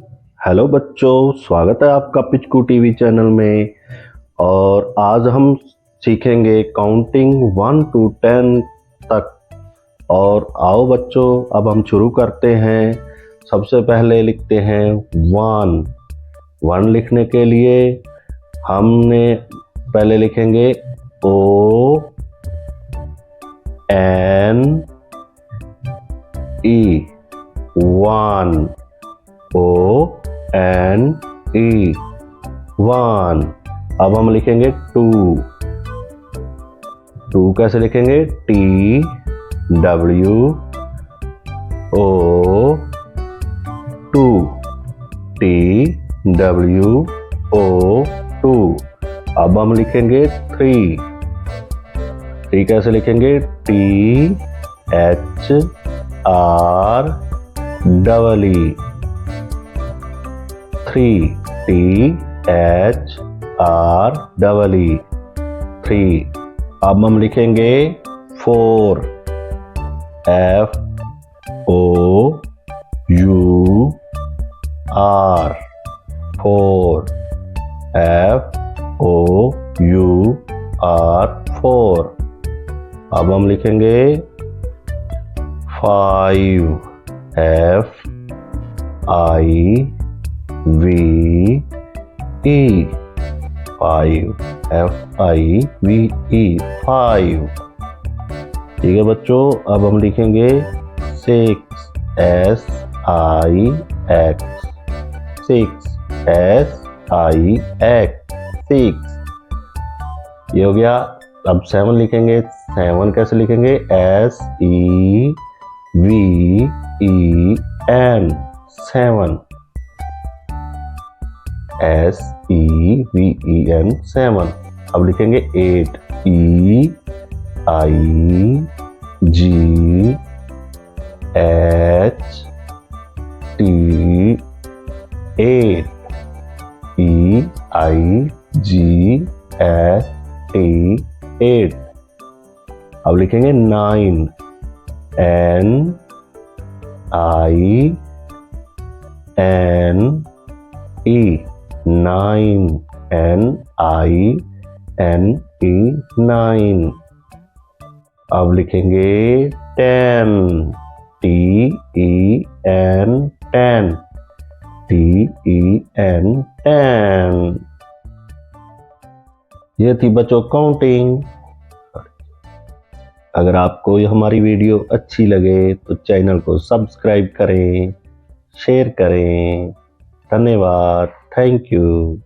Hello बच्चों, स्वागत है आपका पिचकू टीवी चैनल में। और आज हम सीखेंगे काउंटिंग 1 to 10 तक। और आओ बच्चों, अब हम शुरू करते हैं। सबसे पहले लिखते हैं 1। 1 लिखने के लिए हमने पहले लिखेंगे O N E 1। O N E 1। अब हम लिखेंगे 2। 2 कैसे लिखेंगे? T W O 2। T W O 2। अब हम लिखेंगे 3। 3 कैसे लिखेंगे? T H R E 3। T H R E 3। अब हम लिखेंगे 4। F O U R 4। F O U R 4। अब हम लिखेंगे 5। F I V E 5। F I V E 5। ठीक है बच्चों, अब हम लिखेंगे 6। S I X 6। S I X 6। ये हो गया। अब 7 लिखेंगे। 7 कैसे लिखेंगे? S E V E N 7। S E V E N 7। अब लिखेंगे 8। E I G H T 8। E I G H T 8। अब लिखेंगे 9। N I N E 9। N I N E 9। अब लिखेंगे 10। T E N 10। T E N 10। ये थी बच्चों counting. अगर आपको हमारी वीडियो अच्छी लगे तो चैनल को सब्सक्राइब करें, शेयर करें। धन्यवाद। Thank you.